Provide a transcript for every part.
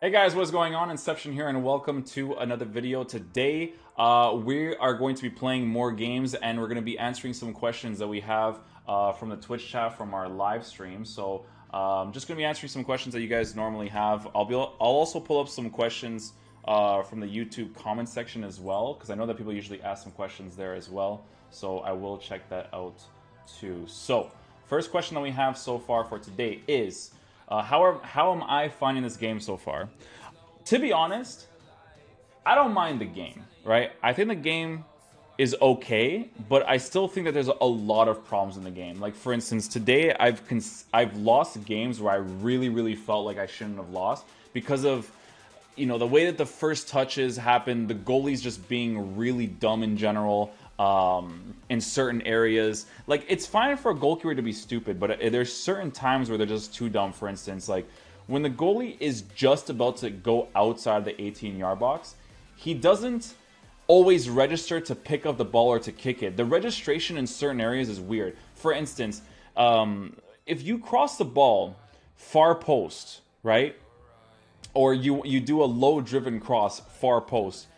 Hey guys, what's going on? Inception here, and welcome to another video. Today, we are going to be playing more games, and we're going to be answering some questions that we have from the Twitch chat from our live stream. So, just going to be answering some questions that you guys normally have. I'll also pull up some questions from the YouTube comment section as well, because I know that people usually ask some questions there as well. So I will check that out too. So, first question that we have so far for today is. How am I finding this game so far? To be honest, I don't mind the game, right? I think the game is okay, but I still think that there's a lot of problems in the game. Like, for instance, today I've lost games where I really felt like I shouldn't have lost because of, you know, the way that the first touches happen, the goalies just being really dumb in general. In certain areas, like, it's fine for a goalkeeper to be stupid, but there's certain times where they're just too dumb. For instance, like when the goalie is just about to go outside the 18-yard box, he doesn't always register to pick up the ball or to kick it. The registration in certain areas is weird. For instance, if you cross the ball far post, right, or you do a low driven cross far post,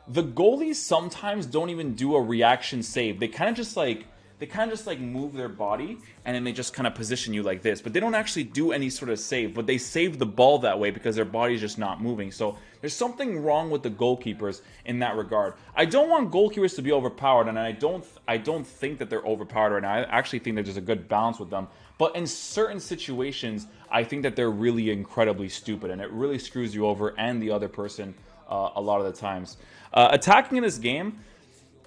the goalies sometimes don't even do a reaction save. They kind of just like move their body, and then they just kind of position you like this, but they don't actually do any sort of save, but they save the ball that way because their body's just not moving. So there's something wrong with the goalkeepers in that regard. I don't want goalkeepers to be overpowered, and I don't think that they're overpowered right now. I actually think that there's a good balance with them. But in certain situations, I think that they're really incredibly stupid, and it really screws you over and the other person a lot of the times. Attacking in this game,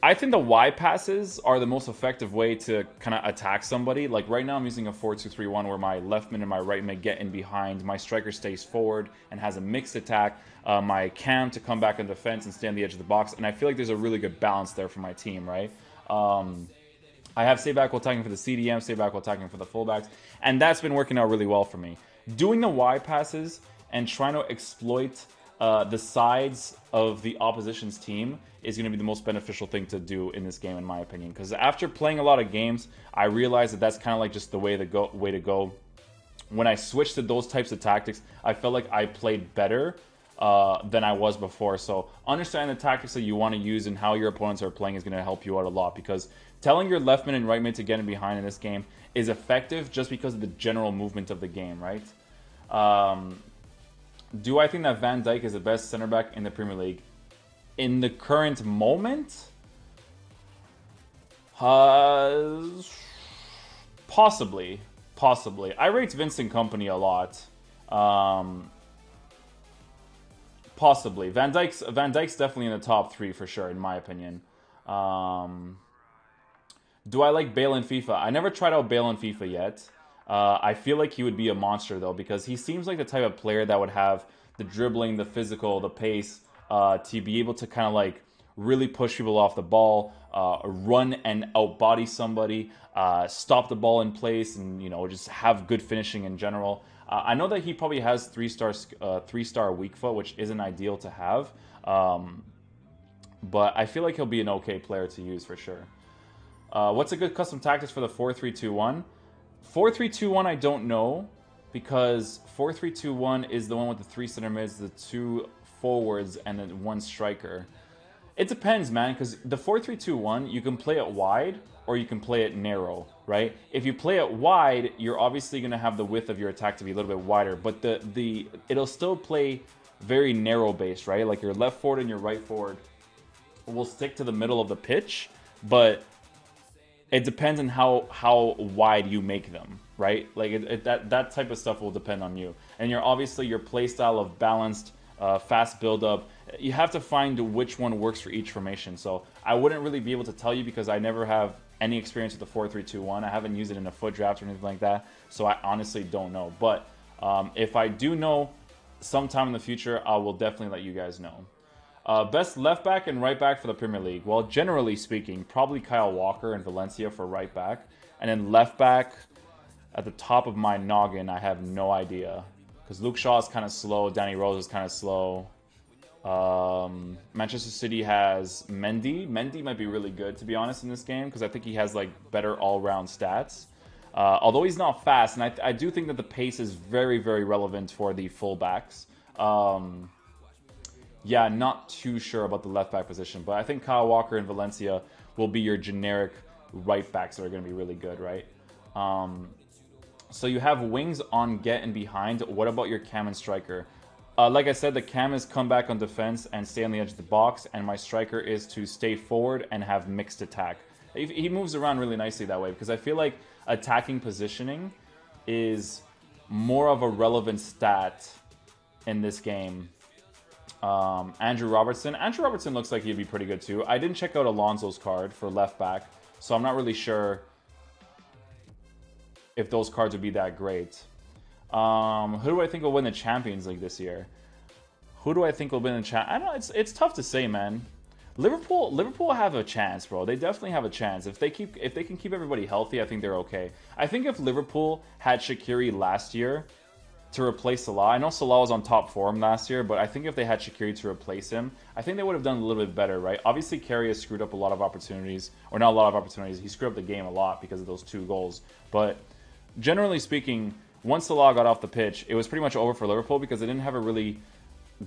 I think the Y passes are the most effective way to kind of attack somebody. Like right now I'm using a 4-2-3-1 where my left mid and my right mid get in behind. My striker stays forward and has a mixed attack. My cam to come back in defense and stay on the edge of the box. And I feel like there's a really good balance there for my team, right? I have stay back while attacking for the CDM, stay back while attacking for the fullbacks. And that's been working out really well for me. Doing the Y passes and trying to exploit the sides of the opposition's team is going to be the most beneficial thing to do in this game, in my opinion. Because after playing a lot of games, I realized that that's kind of like just the way to go. When I switched to those types of tactics, I felt like I played better than I was before. So understanding the tactics that you want to use and how your opponents are playing is going to help you out a lot. Because telling your left mid and right mid to get in behind in this game is effective just because of the general movement of the game, right? Do I think that Van Dijk is the best center back in the Premier League? In the current moment? Possibly. I rate Vincent Kompany a lot. Possibly. Van Dijk's definitely in the top 3 for sure, in my opinion. Do I like Bale in FIFA? I never tried out Bale in FIFA yet. I feel like he would be a monster, though, because he seems like the type of player that would have the dribbling, the physical, the pace, to be able to kind of like really push people off the ball, run and outbody somebody, stop the ball in place, and, you know, just have good finishing in general. I know that he probably has 3-star weak foot, which isn't ideal to have, but I feel like he'll be an okay player to use for sure. What's a good custom tactics for the 4-3-2-1? 4-3-2-1, I don't know, because 4-3-2-1 is the one with the 3 center mids, the 2 forwards, and then 1 striker. It depends, man, because the 4-3-2-1, you can play it wide or you can play it narrow, right? If you play it wide, you're obviously going to have the width of your attack to be a little bit wider, but it'll still play very narrow based, right? Like your left forward and your right forward will stick to the middle of the pitch, but it depends on how wide you make them, right? Like that type of stuff will depend on you. And your play style of balanced, fast build up, you have to find which one works for each formation. So I wouldn't really be able to tell you because I never have any experience with the 4-3-2-1. I haven't used it in a foot draft or anything like that. So I honestly don't know. But if I do know sometime in the future, I will definitely let you guys know. Best left back and right back for the Premier League. Well, generally speaking, probably Kyle Walker and Valencia for right back. And then left back, at the top of my noggin, I have no idea. Because Luke Shaw is kind of slow. Danny Rose is kind of slow. Manchester City has Mendy. Mendy might be really good, to be honest, in this game. Because I think he has like better all-round stats. Although he's not fast. And I do think that the pace is very, very relevant for the fullbacks. Yeah, not too sure about the left back position, but I think Kyle Walker and Valencia will be your generic right backs that are going to be really good, right? So you have wings on get and behind. What about your cam and striker? Like I said, the cam is come back on defense and stay on the edge of the box, and my striker is to stay forward and have mixed attack. He moves around really nicely that way because I feel like attacking positioning is more of a relevant stat in this game. Andrew Robertson. Andrew Robertson looks like he'd be pretty good too. I didn't check out Alonso's card for left back, so I'm not really sure if those cards would be that great. Who do I think will win the Champions League this year? Who do I think will win the I don't know. It's tough to say, man. Liverpool have a chance, bro. They definitely have a chance. If they can keep everybody healthy, I think they're okay. I think if Liverpool had Shaqiri last year to replace Salah, I know Salah was on top form last year, but I think if they had Shaqiri to replace him, I think they would have done a little bit better, right? Obviously, Carey has screwed up a lot of opportunities, or not a lot of opportunities. He screwed up the game a lot because of those 2 goals. But generally speaking, once Salah got off the pitch, it was pretty much over for Liverpool because they didn't have a really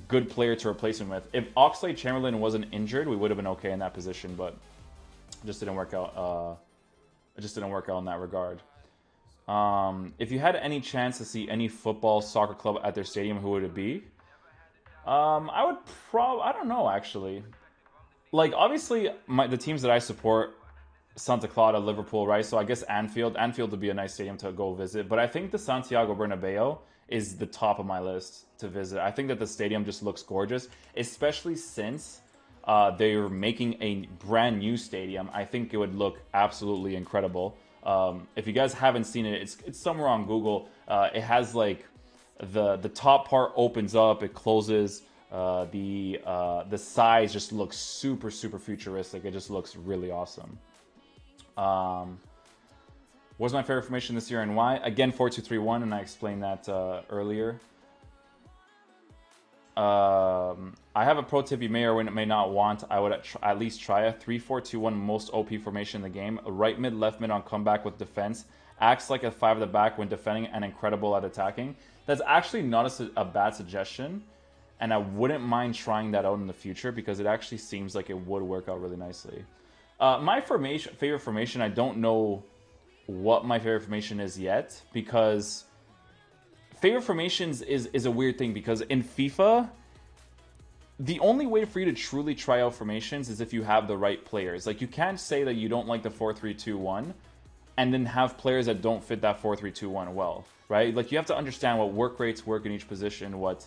good player to replace him with. If Oxlade-Chamberlain wasn't injured, we would have been okay in that position, but it just didn't work out. It just didn't work out in that regard. If you had any chance to see any football soccer club at their stadium, who would it be? I would I don't know, actually. Like, obviously, the teams that I support, Santa Clara, Liverpool, right? So I guess Anfield would be a nice stadium to go visit. But I think the Santiago Bernabeu is the top of my list to visit. I think that the stadium just looks gorgeous, especially since they're making a brand new stadium. I think it would look absolutely incredible. If you guys haven't seen it, it's somewhere on Google. It has like the top part opens up, it closes. The size just looks super futuristic. It just looks really awesome. What's my favorite formation this year and why? Again, 4-2-3-1, and I explained that earlier. I have a pro tip you may or may not want. I would at least try a 3-4-2-1 most OP formation in the game. A right mid, left mid on comeback with defense. Acts like a 5 at the back when defending and incredible at attacking. That's actually not a bad suggestion. And I wouldn't mind trying that out in the future because it actually seems like it would work out really nicely. My favorite formation, I don't know what my favorite formation is yet because favorite formations is a weird thing because in FIFA, the only way for you to truly try out formations is if you have the right players. Like, you can't say that you don't like the 4-3-2-1 and then have players that don't fit that 4-3-2-1 well, right? Like, you have to understand what work rates work in each position, what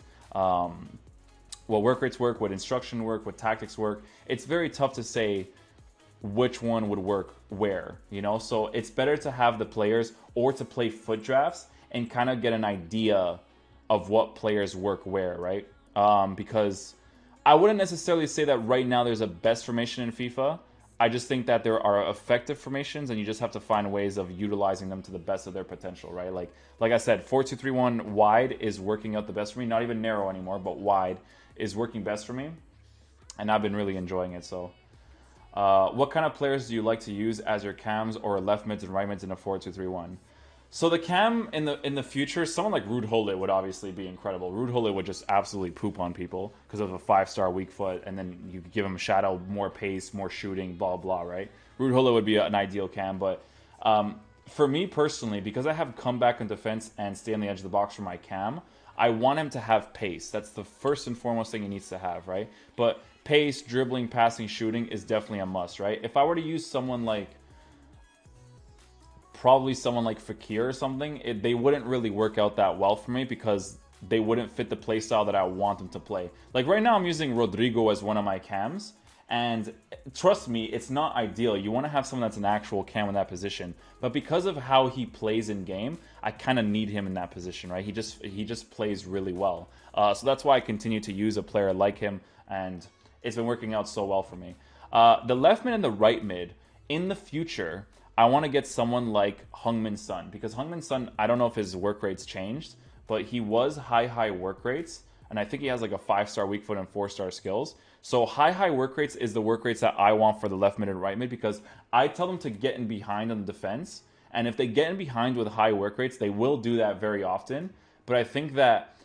work rates work, what instruction work, what tactics work. It's very tough to say which one would work where, you know? So it's better to have the players or to play foot drafts and kind of get an idea of what players work where, right? Because I wouldn't necessarily say that right now there's a best formation in FIFA. I just think that there are effective formations and you just have to find ways of utilizing them to the best of their potential, right? Like I said, 4-2-3-1 wide is working out the best for me. Not even narrow anymore, but wide is working best for me. And I've been really enjoying it, so. What kind of players do you like to use as your cams or left mids and right mids in a 4-2-3-1? So the cam in the future, someone like Ruud Gullit would obviously be incredible. Ruud Gullit would just absolutely poop on people because of a 5-star weak foot, and then you give him a shadow, more pace, more shooting, blah blah, right? Ruud Gullit would be an ideal cam, but for me personally, because I have comeback and defense and stay on the edge of the box for my cam, I want him to have pace. That's the first and foremost thing he needs to have, right? But pace, dribbling, passing, shooting is definitely a must, right? If I were to use someone like probably someone like Fekir or something, they wouldn't really work out that well for me because they wouldn't fit the play style that I want them to play. Like right now I'm using Rodrigo as one of my cams, and trust me, it's not ideal. You want to have someone that's an actual cam in that position, but because of how he plays in game, I kind of need him in that position, right? He just plays really well. So that's why I continue to use a player like him, and it's been working out so well for me. The left mid and the right mid, in the future, I want to get someone like Heung-min Son, because Heung-min Son, I don't know if his work rates changed, but he was high work rates, and I think he has like a 5-star weak foot and 4-star skills. So high work rates is the work rates that I want for the left mid and right mid, because I tell them to get in behind on the defense, and if they get in behind with high work rates, they will do that very often. But I think that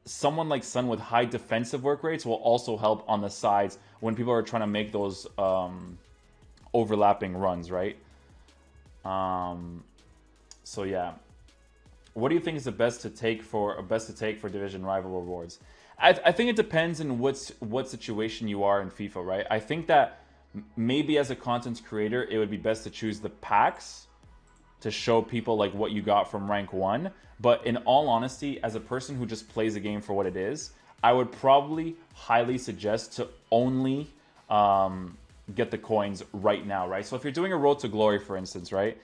someone like Son with high defensive work rates will also help on the sides when people are trying to make those overlapping runs, right? So yeah, what do you think is the best to take for division rival rewards? I think it depends on what situation you are in FIFA, right? I think that maybe as a content creator, it would be best to choose the packs to show people like what you got from rank 1. But in all honesty, as a person who just plays a game for what it is, I would probably highly suggest to only get the coins right now, right? So if you're doing a Road to Glory, for instance, right?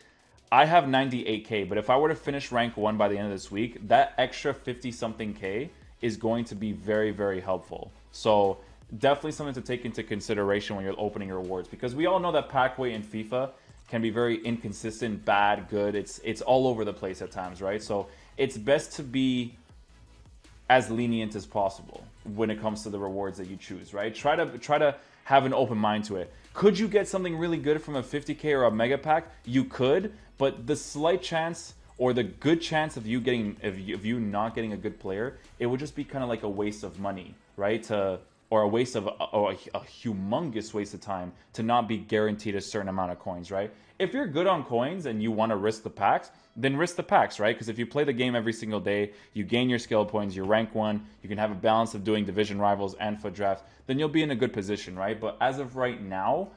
I have 98k, but if I were to finish rank 1 by the end of this week, that extra 50-something K is going to be very, very helpful. So definitely something to take into consideration when you're opening your rewards, because we all know that pack weight in FIFA can be very inconsistent, bad, good. It's all over the place at times, right? So it's best to be as lenient as possible when it comes to the rewards that you choose, right? Try to have an open mind to it. Could you get something really good from a 50k or a mega pack? You could, but the slight chance or the good chance of you not getting a good player, it would just be kind of like a waste of money, right? Or a humongous waste of time to not be guaranteed a certain amount of coins, right? If you're good on coins and you want to risk the packs, then risk the packs, right? Because if you play the game every single day, you gain your skill points, you rank 1, you can have a balance of doing division rivals and foot drafts, then you'll be in a good position, right? But as of right now,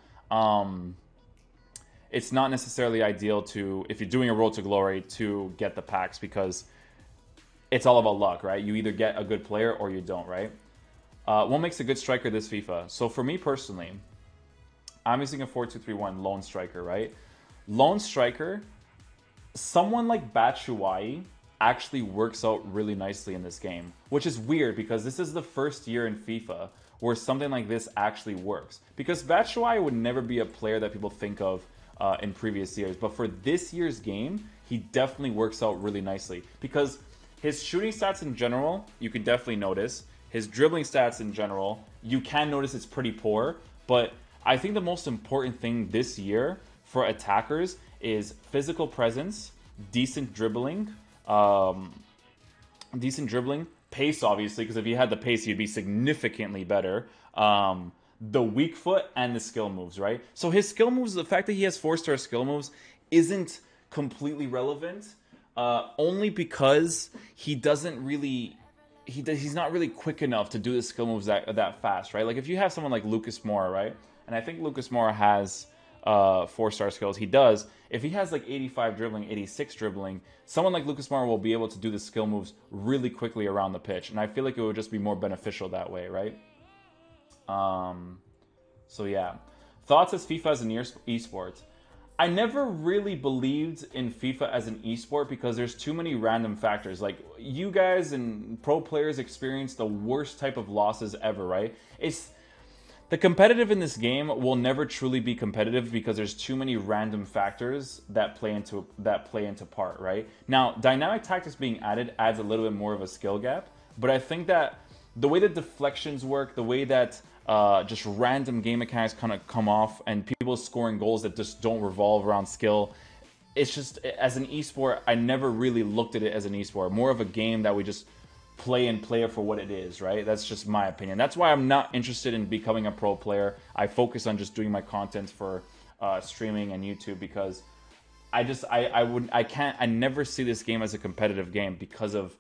it's not necessarily ideal to, if you're doing a Road to Glory, to get the packs, because it's all about luck, right? You either get a good player or you don't, right? What makes a good striker this FIFA? So for me personally, I'm using a 4-2-3-1 lone striker, right? Lone striker, someone like Batshuayi actually works out really nicely in this game, which is weird because this is the first year in FIFA where something like this actually works. Because Batshuayi would never be a player that people think of in previous years, but for this year's game, he definitely works out really nicely because his shooting stats in general, you can definitely notice. His dribbling stats in general, you can notice it's pretty poor, but I think the most important thing this year for attackers is physical presence, decent dribbling, pace obviously, because if he had the pace, he'd be significantly better. The weak foot and the skill moves, right? So his skill moves, the fact that he has 4-star skill moves isn't completely relevant, only because he doesn't really... He's not really quick enough to do the skill moves that fast, right? Like if you have someone like Lucas Moura, right? And I think Lucas Moura has 4-star skills. He does. If he has like 85 dribbling, 86 dribbling, someone like Lucas Moura will be able to do the skill moves really quickly around the pitch. And I feel like it would just be more beneficial that way, right? So yeah. Thoughts as FIFA as an eSport? I never really believed in FIFA as an esport because there's too many random factors. Like, you guys and pro players experience the worst type of losses ever, right? The competitive in this game will never truly be competitive because there's too many random factors that play into part, right? Now, dynamic tactics being added adds a little bit more of a skill gap, but I think that the way that deflections work, the way that just random game mechanics kind of come off and people scoring goals that just don't revolve around skill, it's just, as an esport, I never really looked at it as an esport. More of a game that we just play and play it for what it is, right? That's just my opinion. That's why I'm not interested in becoming a pro player. I focus on just doing my content for streaming and YouTube because I never see this game as a competitive game because of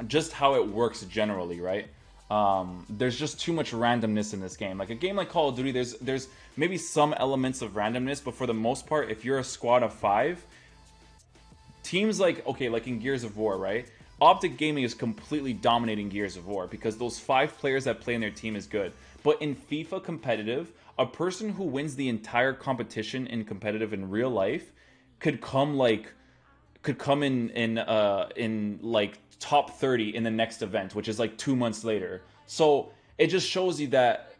just how it works generally, right? There's just too much randomness in this game. Like a game like Call of Duty, there's maybe some elements of randomness, but for the most part, if you're a squad of 5, teams like in Gears of War, right? Optic Gaming is completely dominating Gears of War because those 5 players that play in their team is good. But in FIFA competitive, a person who wins the entire competition in competitive in real life could come in like top 30 in the next event, which is like 2 months later. So it just shows you that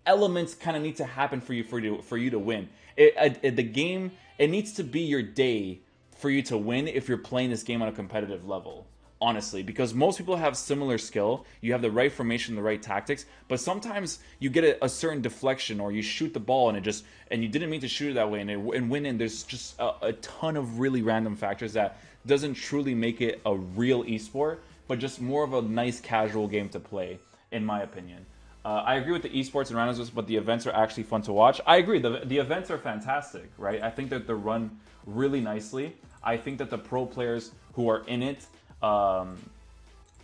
elements kind of need to happen for you to win. The game, it needs to be your day for you to win if you're playing this game on a competitive level. Honestly, because most people have similar skill, you have the right formation, the right tactics, but sometimes you get a certain deflection or you shoot the ball and you didn't mean to shoot it that way and win, and there's just a ton of really random factors that doesn't truly make it a real esport but just more of a nice casual game to play, in my opinion. I agree with the esports and randoms, but the events are actually fun to watch. I agree, the events are fantastic, right? I think that they're run really nicely. I think that the pro players who are in it are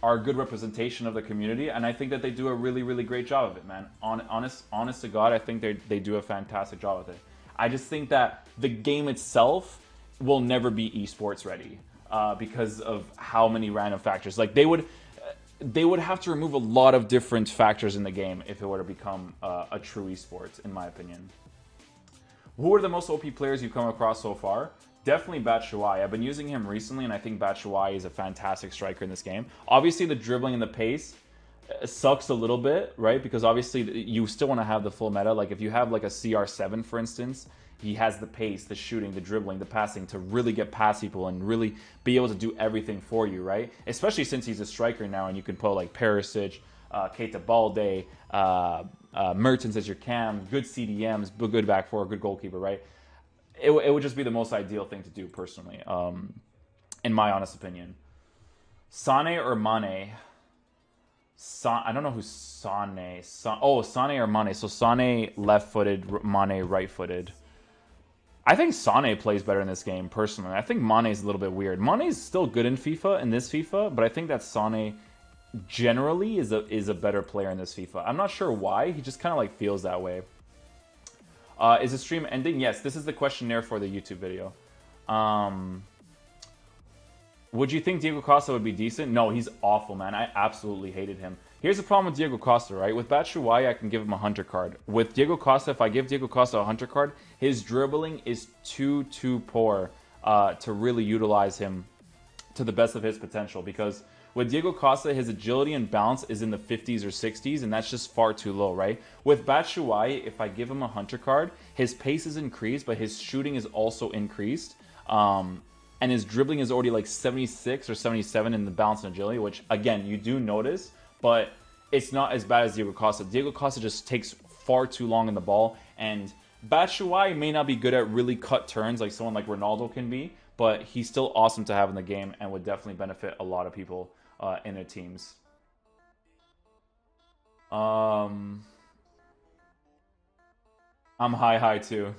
a good representation of the community, and I think that they do a really, really great job of it, man. Honest to God, I think they do a fantastic job with it. I just think that the game itself will never be esports ready because of how many random factors. Like they would have to remove a lot of different factors in the game if it were to become a true esports, in my opinion. Who are the most OP players you've come across so far? Definitely Batshuayi. I've been using him recently, and I think Batshuayi is a fantastic striker in this game. Obviously, the dribbling and the pace sucks a little bit, right? Because obviously, you still want to have the full meta. Like, if you have, like, a CR7, for instance, he has the pace, the shooting, the dribbling, the passing to really get past people and really be able to do everything for you, right? Especially since he's a striker now, and you can put, like, Perisic, Keita Balde, Mertens as your cam, good CDMs, good back four, good goalkeeper, right? It would just be the most ideal thing to do, personally, in my honest opinion. Sonny or Mane? I don't know who's Sonny. Sonny or Mane. So Sonny left-footed, Mane right-footed. I think Sonny plays better in this game, personally. I think Mane is a little bit weird. Mane is still good in FIFA, in this FIFA, but I think that Sonny generally is a better player in this FIFA. I'm not sure why. He just kind of like feels that way. Is the stream ending? Yes, this is the questionnaire for the YouTube video. Would you think Diego Costa would be decent? No, he's awful, man. I absolutely hated him. Here's the problem with Diego Costa, right? With Batshuayi, I can give him a hunter card. With Diego Costa, if I give Diego Costa a hunter card, his dribbling is too poor to really utilize him to the best of his potential. Because with Diego Costa, his agility and balance is in the 50s or 60s, and that's just far too low, right? With Batshuayi, if I give him a hunter card, his pace is increased, but his shooting is also increased. And his dribbling is already like 76 or 77 in the balance and agility, which, again, you do notice, but it's not as bad as Diego Costa. Diego Costa just takes far too long in the ball, and Batshuayi may not be good at really cut turns like someone like Ronaldo can be, but he's still awesome to have in the game and would definitely benefit a lot of people in their teams. I'm high too.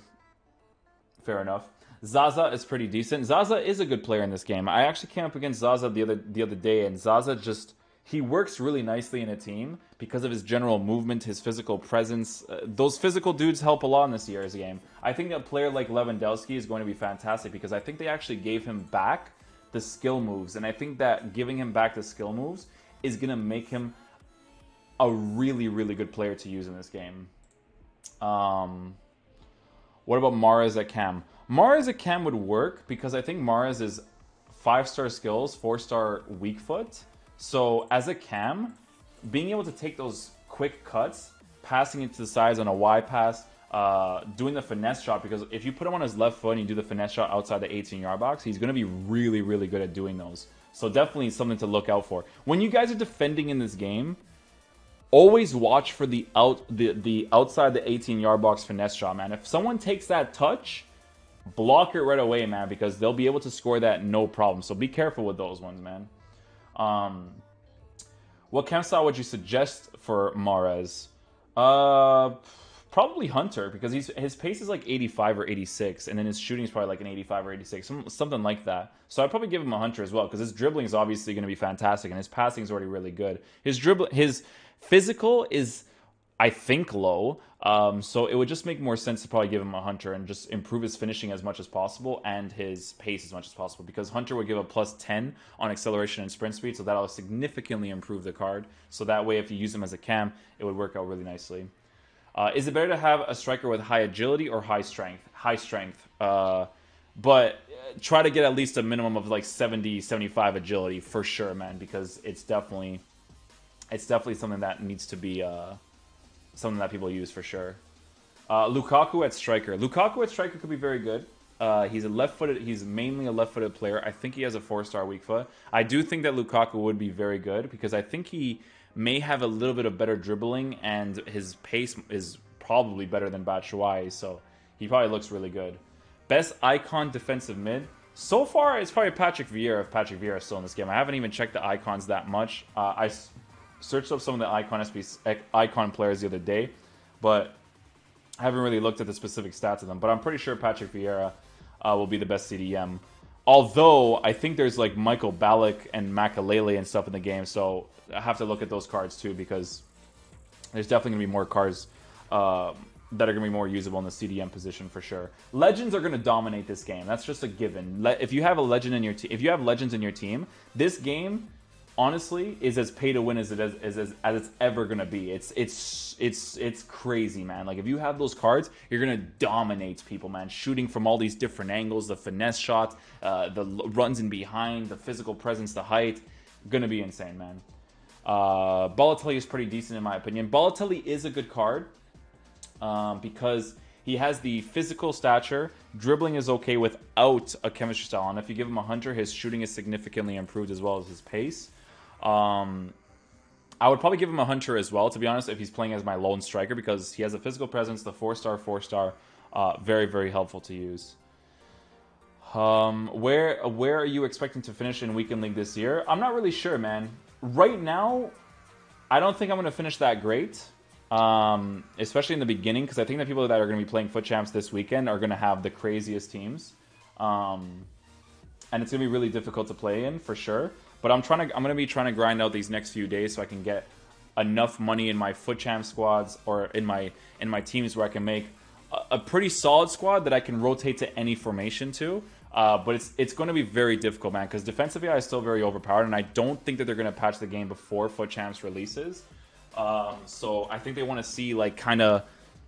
Fair enough. Zaza is pretty decent. Zaza is a good player in this game. I actually came up against Zaza the other day, and Zaza just, he works really nicely in a team because of his general movement, his physical presence. Those physical dudes help a lot in this year's game. I think that a player like Lewandowski is going to be fantastic because I think they actually gave him back the skill moves, and I think that giving him back the skill moves is going to make him a really, really good player to use in this game. What about Mahrez at cam? Mahrez at cam would work because I think Mahrez is 5-star skills, 4-star weak foot. So as a cam, being able to take those quick cuts, passing it to the sides on a Y pass, doing the finesse shot, because if you put him on his left foot and you do the finesse shot outside the 18-yard box, he's going to be really, really good at doing those. So definitely something to look out for. When you guys are defending in this game, always watch for the outside the 18-yard box finesse shot, man. If someone takes that touch, block it right away, man, because they'll be able to score that no problem. So be careful with those ones, man. What cam style would you suggest for Mahrez? Probably Hunter, because his pace is like 85 or 86, and then his shooting is probably like an 85 or 86, something like that. So I'd probably give him a Hunter as well, because his dribbling is obviously going to be fantastic, and his passing is already really good. His physical is, I think, low, so it would just make more sense to probably give him a Hunter and just improve his finishing as much as possible and his pace as much as possible, because Hunter would give a plus 10 on acceleration and sprint speed, so that'll significantly improve the card. So that way, if you use him as a cam, it would work out really nicely. Is it better to have a striker with high agility or high strength? High strength. But try to get at least a minimum of like 70, 75 agility for sure, man, because it's definitely something that needs to be something that people use for sure. Lukaku at striker. Lukaku at striker could be very good. He's mainly a left-footed player. I think he has a 4-star weak foot. I do think that Lukaku would be very good because I think he may have a little bit of better dribbling, and his pace is probably better than Batshuayi, so he probably looks really good. Best icon defensive mid? So far, it's probably Patrick Vieira if Patrick Vieira is still in this game. I haven't even checked the icons that much. I searched up some of the icon players the other day, but I haven't really looked at the specific stats of them. But I'm pretty sure Patrick Vieira will be the best CDM. Although, I think there's like Michael Ballack and Makalele and stuff in the game, so I have to look at those cards too, because there's definitely going to be more cards that are going to be more usable in the CDM position for sure. Legends are going to dominate this game. That's just a given. If you have a legend in your team, if you have legends in your team, this game honestly is as pay to win as it's ever going to be. It's crazy, man. Like if you have those cards, you're going to dominate people, man. Shooting from all these different angles, the finesse shot, the runs in behind, the physical presence, the height, going to be insane, man. Balotelli is pretty decent in my opinion. Balotelli is a good card. Because he has the physical stature, dribbling is okay without a chemistry style, and if you give him a hunter, his shooting is significantly improved as well as his pace. I would probably give him a hunter as well, to be honest, if he's playing as my lone striker, because he has a physical presence, the 4-star, very, very helpful to use. Where are you expecting to finish in Weekend League this year? I'm not really sure, man. Right now, I don't think I'm going to finish that great. Especially in the beginning, because I think the people that are going to be playing Foot Champs this weekend are going to have the craziest teams, and it's going to be really difficult to play in for sure. But I'm going to be trying to grind out these next few days so I can get enough money in my Foot Champ squads or in my teams where I can make a pretty solid squad that I can rotate to any formation to. But it's going to be very difficult, man, because defensive AI is still very overpowered, and I don't think that they're going to patch the game before Foot Champs releases. So I think they want to see like kind of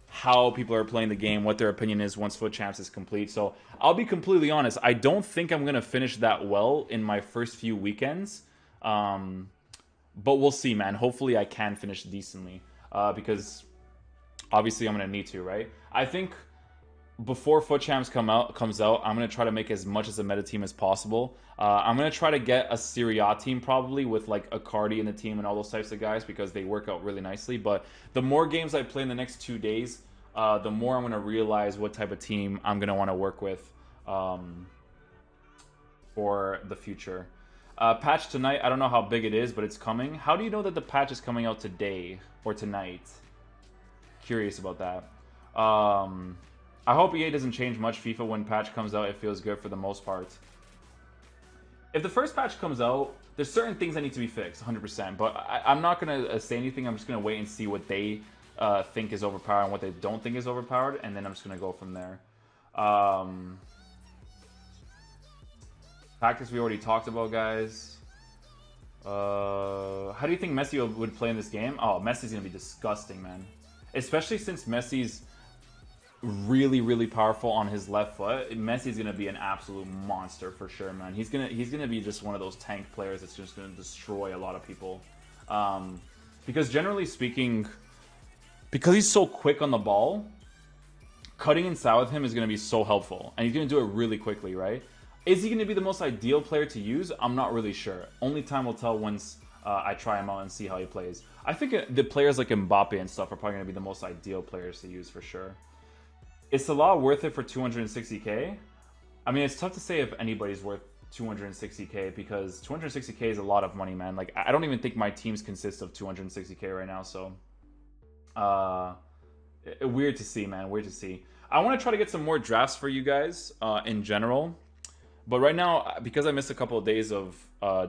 how people are playing the game, what their opinion is once Foot Champs is complete. So I'll be completely honest, I don't think I'm going to finish that well in my first few weekends. But we'll see, man. Hopefully I can finish decently, because obviously I'm going to need to, right? I think before Foot Champs comes out, I'm going to try to make as much as a meta team as possible. I'm going to try to get a Serie A team probably with like a Cardi in the team and all those types of guys, because they work out really nicely. But the more games I play in the next 2 days, the more I'm going to realize what type of team I'm going to want to work with for the future. Patch tonight, I don't know how big it is, but it's coming. How do you know that the patch is coming out today or tonight? Curious about that. I hope EA doesn't change much. FIFA, when patch comes out, it feels good for the most part. If the first patch comes out, there's certain things that need to be fixed, 100%. But I'm not going to say anything. I'm just going to wait and see what they think is overpowered and what they don't think is overpowered. And then I'm just going to go from there. Tactics we already talked about, guys. How do you think Messi would play in this game? Oh, Messi's going to be disgusting, man. Especially since Messi's really, really powerful on his left foot. Messi's gonna be an absolute monster for sure, man. He's gonna be just one of those tank players that's just gonna destroy a lot of people. Because generally speaking, because he's so quick on the ball, cutting inside with him is gonna be so helpful, and he's gonna do it really quickly, right? Is he gonna be the most ideal player to use? I'm not really sure. Only time will tell once I try him out and see how he plays. I think the players like Mbappe and stuff are probably gonna be the most ideal players to use for sure. Is Salah worth it for 260k? I mean, it's tough to say if anybody's worth 260k, because 260k is a lot of money, man. Like, I don't even think my teams consist of 260k right now, so weird to see, man. Weird to see. I want to try to get some more drafts for you guys in general, but right now, because I missed a couple of days of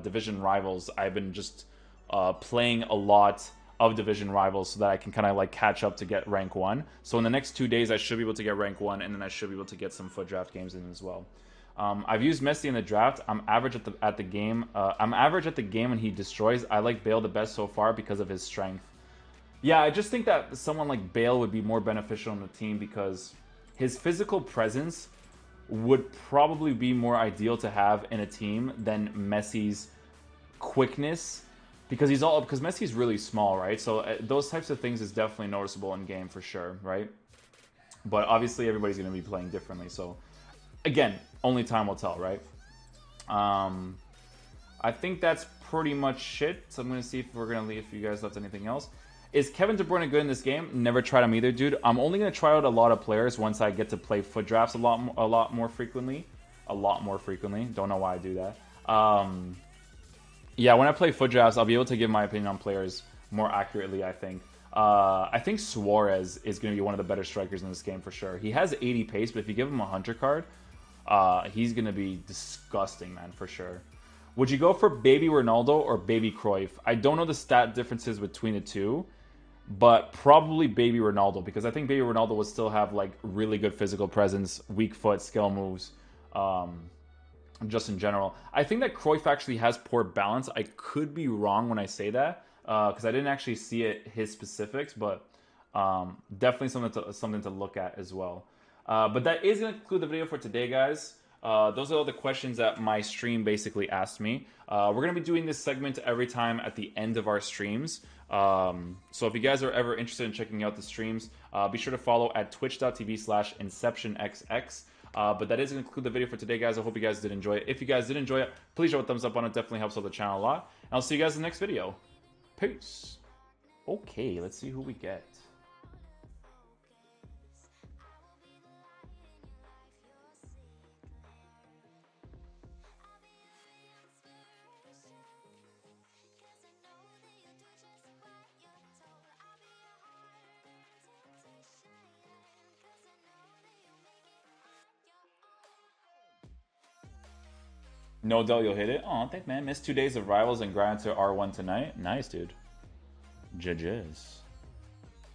division rivals, I've been just playing a lot of division rivals so that I can kind of like catch up to get rank 1. So in the next 2 days I should be able to get rank 1, and then I should be able to get some foot draft games in as well. I've used Messi in the draft. I'm average at the game. I'm average at the game and he destroys. I like Bale the best so far because of his strength. Yeah, I just think that someone like Bale would be more beneficial in the team because his physical presence would probably be more ideal to have in a team than Messi's quickness. Because Messi's really small, right? So those types of things is definitely noticeable in game for sure, right? But obviously everybody's going to be playing differently. So again, only time will tell, right? I think that's pretty much it. So I'm going to see if we're going to leave, if you guys left anything else. Is Kevin De Bruyne good in this game? Never tried him either, dude. I'm only going to try out a lot of players once I get to play foot drafts a lot more frequently. a lot more frequently. Don't know why I do that. Yeah, when I play foot drafts, I'll be able to give my opinion on players more accurately, I think. I think Suarez is going to be one of the better strikers in this game for sure. He has 80 pace, but if you give him a hunter card, he's going to be disgusting, man, for sure. Would you go for Baby Ronaldo or Baby Cruyff? I don't know the stat differences between the two, but probably Baby Ronaldo, because I think Baby Ronaldo would still have like really good physical presence, weak foot, skill moves, just in general. I think that Cruyff actually has poor balance. I could be wrong when I say that, because I didn't actually see his specifics, but definitely something to look at as well. But that is going to conclude the video for today, guys. Those are all the questions that my stream basically asked me. We're going to be doing this segment every time at the end of our streams. So if you guys are ever interested in checking out the streams, be sure to follow at twitch.tv/inceptionxx. But that is going to conclude the video for today, guys. I hope you guys did enjoy it. If you guys did enjoy it, please show a thumbs up on it. Definitely helps out the channel a lot. And I'll see you guys in the next video. Peace. Okay, let's see who we get. No doubt you'll hit it. Oh, thanks, man. Missed 2 days of Rivals and grind to R1 tonight. Nice, dude. Judges.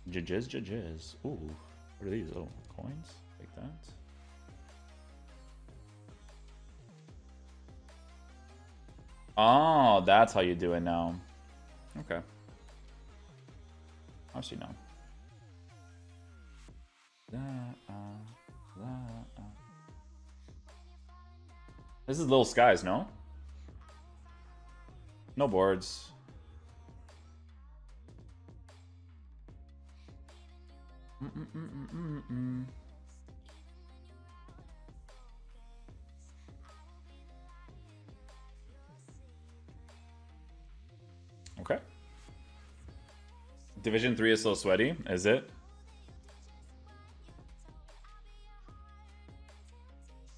Judges. Ooh. What are these? Oh, coins? Like that. Oh, that's how you do it now. Okay. I see now. This is Little Skies, no? No boards. Okay. Division 3 is so sweaty, is it?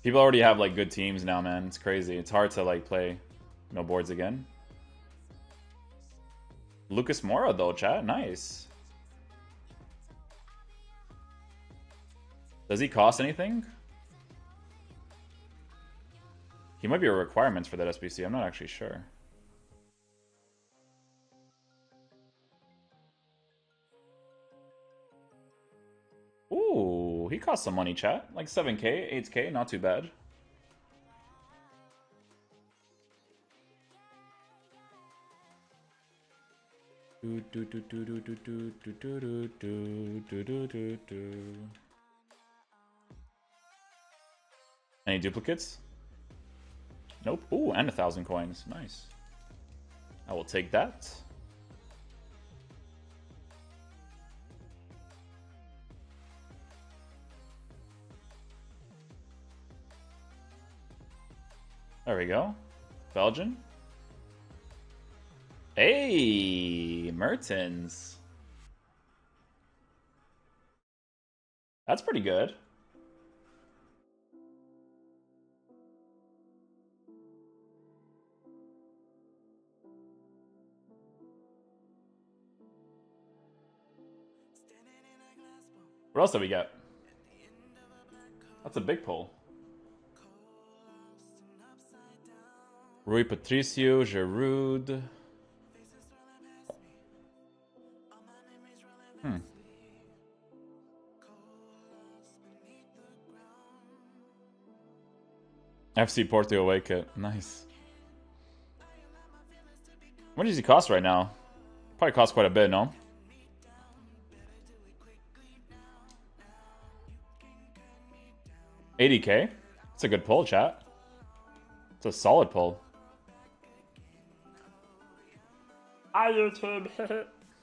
People already have like good teams now, man. It's crazy. It's hard to like play no boards again. Lucas Moura though, chat. Nice. Does he cost anything? He might be a requirement for that SBC. I'm not actually sure. Ooh, he cost some money, chat. Like 7K, 8K, not too bad. Any duplicates? Nope. Ooh, and 1,000 coins. Nice. I will take that. There we go. Belgian. Hey, Mertens. That's pretty good. What else do we get? That's a big pull. Rui Patricio, Giroud. FC Porto away kit. Nice. What does he cost right now? Probably costs quite a bit, no? $80K? It's a good pull, chat. It's a solid pull. Hi, YouTube.